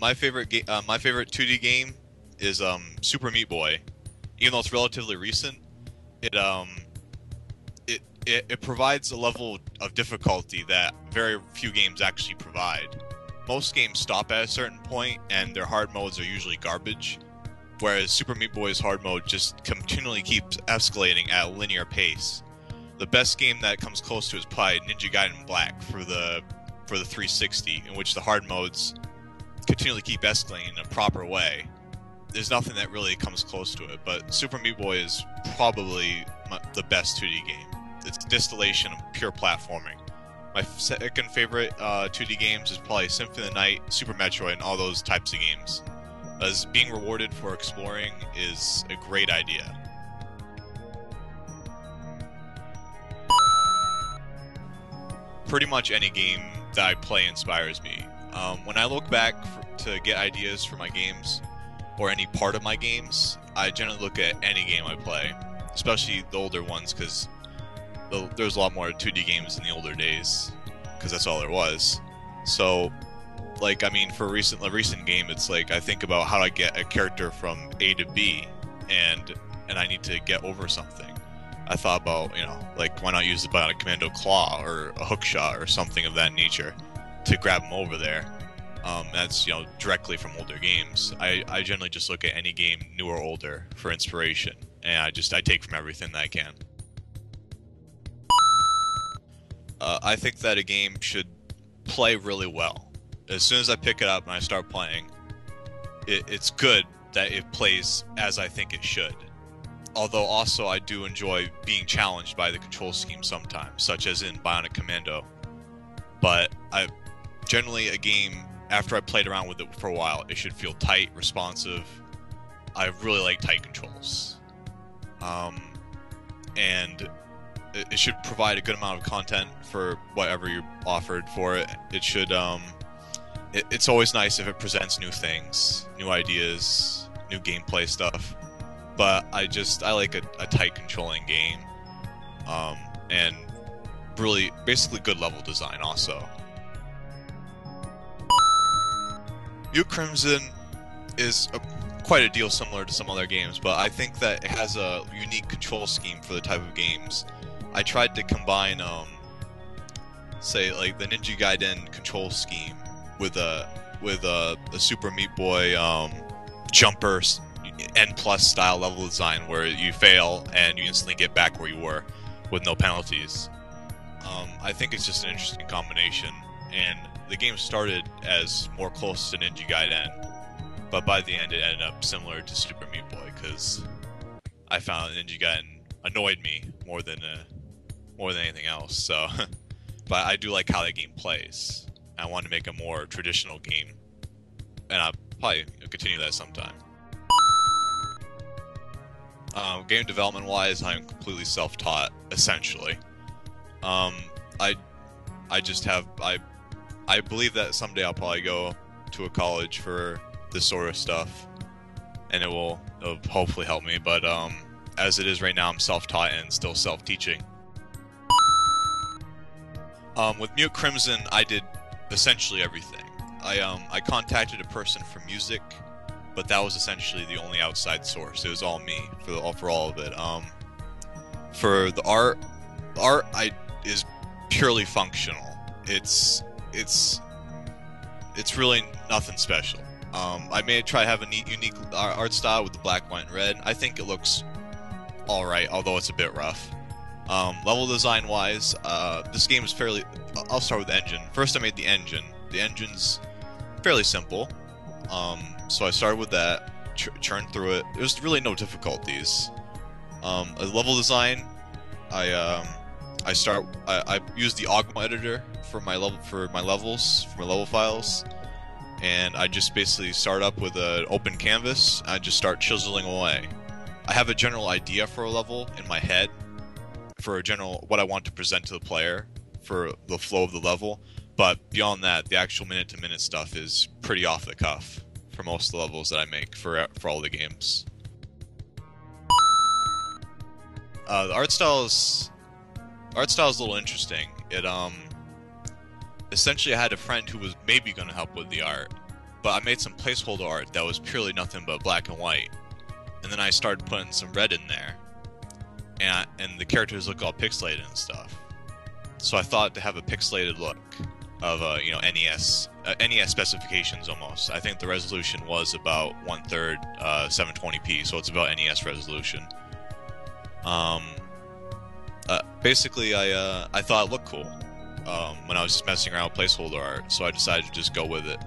My favorite 2D game is Super Meat Boy. Even though it's relatively recent, it it provides a level of difficulty that very few games actually provide. Most games stop at a certain point, and their hard modes are usually garbage. Whereas Super Meat Boy's hard mode just continually keeps escalating at a linear pace. The best game that comes close to it is probably Ninja Gaiden Black for the 360, in which the hard modes continually keep escalating in a proper way. There's nothing that really comes close to it, but Super Meat Boy is probably the best 2D game. It's a distillation of pure platforming. My second favorite 2D games is probably Symphony of the Night, Super Metroid, and all those types of games. As being rewarded for exploring is a great idea. Pretty much any game that I play inspires me. When I look back to get ideas for my games, or any part of my games, I generally look at any game I play, especially the older ones, because there's a lot more 2D games in the older days, because that's all there was. So, like, I mean, for a recent game, it's like I think about how do I get a character from A to B, and I need to get over something. I thought about, like, why not use the Bionic Commando claw or a hook shot or something of that nature to grab him over there. That's, directly from older games. I generally just look at any game, new or older, for inspiration, and I take from everything that I can. I think that a game should play really well. As soon as I pick it up and I start playing, it's good that it plays as I think it should. Although also I do enjoy being challenged by the control scheme sometimes, such as in Bionic Commando. But generally a game, after I played around with it for a while, it should feel tight, responsive. I really like tight controls. And it should provide a good amount of content for whatever you're offered for it. It should, it's always nice if it presents new things, new ideas, new gameplay stuff. But I like a tight controlling game. And really, basically good level design also. New Crimson is quite a deal similar to some other games, but I think that it has a unique control scheme for the type of games. I tried to combine, say, like the Ninja Gaiden control scheme with a Super Meat Boy jumper N+ style level design where you fail and you instantly get back where you were with no penalties. I think it's just an interesting combination, and the game started as more close to Ninja Gaiden, but by the end it ended up similar to Super Meat Boy because I found Ninja Gaiden annoyed me more than anything else. So, but I do like how that game plays. I want to make a more traditional game, and I'll probably continue that sometime. Game development wise, I'm completely self-taught, essentially. I believe that someday I'll probably go to a college for this sort of stuff, and it'll hopefully help me, but as it is right now, I'm self-taught and still self-teaching. With Mute Crimson, I did essentially everything. I contacted a person for music, but that was essentially the only outside source. It was all me for all of it. For the art is purely functional. It's really nothing special. I may try to have a neat, unique art style with the black, white, and red. I think it looks alright, although it's a bit rough. Level design wise, this game is fairly... I'll start with the engine. First I made the engine. The engine's fairly simple. So I started with that, churned through it. There's really no difficulties. Level design, I use the Ogma editor for my level files, and I just basically start up with an open canvas. I just start chiseling away. I have a general idea for a level in my head, for a general what I want to present to the player for the flow of the level. But beyond that, the actual minute-to-minute stuff is pretty off the cuff for most of the levels that I make for all the games. The art style is a little interesting. It essentially I had a friend who was maybe going to help with the art, but I made some placeholder art that was purely nothing but black and white, and then I started putting some red in there, and the characters look all pixelated and stuff. So I thought to have a pixelated look of NES specifications almost. I think the resolution was about 1/3 720p, so it's about NES resolution. Basically, I thought it looked cool when I was just messing around with placeholder art, so I decided to just go with it.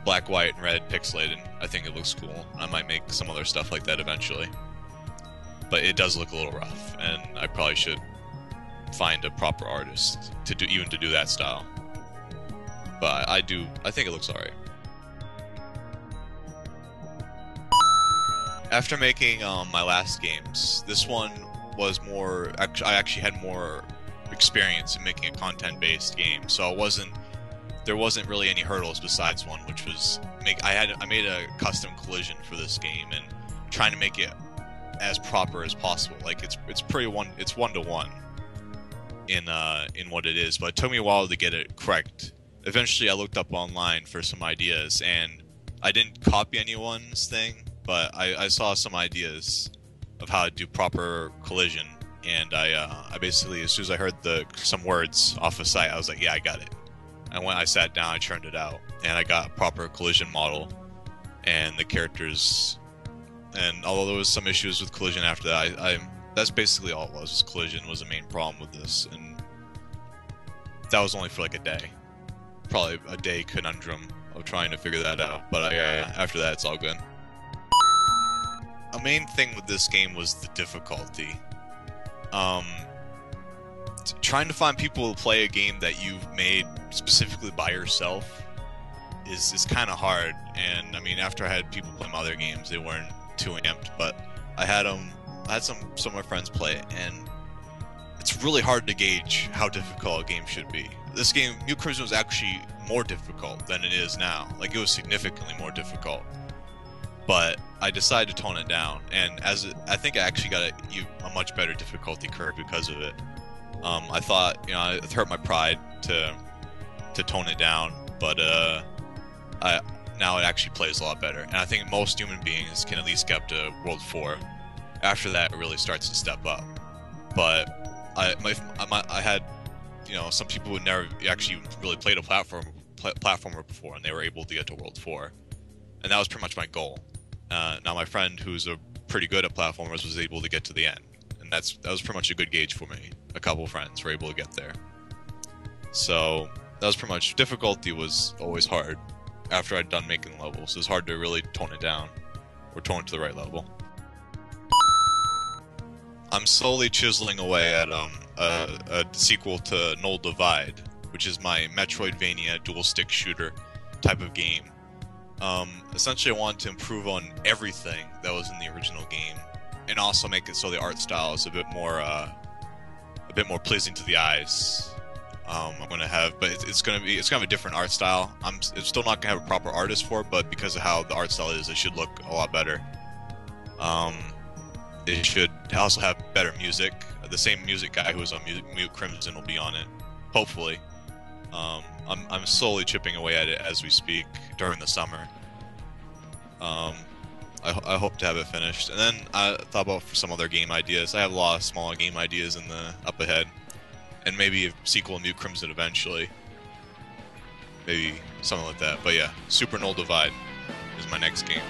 Black, white, and red pixelated. I think it looks cool. I might make some other stuff like that eventually, but it does look a little rough, and I probably should find a proper artist to do that style. But I think it looks alright. After making my last games, this one was more. I actually had more experience in making a content-based game, so there wasn't really any hurdles besides one, which was I made a custom collision for this game and trying to make it as proper as possible. Like it's one-to-one in what it is, but it took me a while to get it correct. Eventually, I looked up online for some ideas, and I didn't copy anyone's thing, but I saw some ideas of how to do proper collision, and I basically, as soon as I heard some words off a site, I was like, yeah, I got it. And when I sat down, I churned it out, and I got a proper collision model, and the characters. And although there was some issues with collision after that, that's basically all it was. Collision was the main problem with this, and that was only for like a day. Probably a day conundrum of trying to figure that out, but after that, it's all good. A main thing with this game was the difficulty. Trying to find people to play a game that you've made specifically by yourself is kind of hard. And I mean, after I had people play my other games, they weren't too amped, but I had some of my friends play it, and it's really hard to gauge how difficult a game should be. This game, New Crimson, was actually more difficult than it is now. Like, it was significantly more difficult. But I decided to tone it down, and I think I actually got a much better difficulty curve because of it. I thought, it hurt my pride to tone it down, but now it actually plays a lot better. And I think most human beings can at least get up to World 4. After that, it really starts to step up. But I had, some people who never actually really played a platformer before, and they were able to get to World 4. And that was pretty much my goal. Now my friend, who's pretty good at platformers, was able to get to the end. And that was pretty much a good gauge for me. A couple friends were able to get there. So that was pretty much, difficulty was always hard after I'd done making levels. It was hard to really tone it down, or tone it to the right level. I'm slowly chiseling away at a sequel to Null Divide, which is my Metroidvania dual-stick shooter type of game. Essentially, I wanted to improve on everything that was in the original game, and also make it so the art style is a bit more pleasing to the eyes. I'm gonna have, but it's gonna have a different art style. It's still not gonna have a proper artist for it, but because of how the art style is, it should look a lot better. It should also have better music. The same music guy who was on Mute Crimson will be on it, hopefully. I'm slowly chipping away at it as we speak during the summer. I hope to have it finished. And then I thought about some other game ideas. I have a lot of smaller game ideas up ahead. And maybe a sequel to New Crimson eventually. Maybe something like that. But yeah, Super Null Divide is my next game.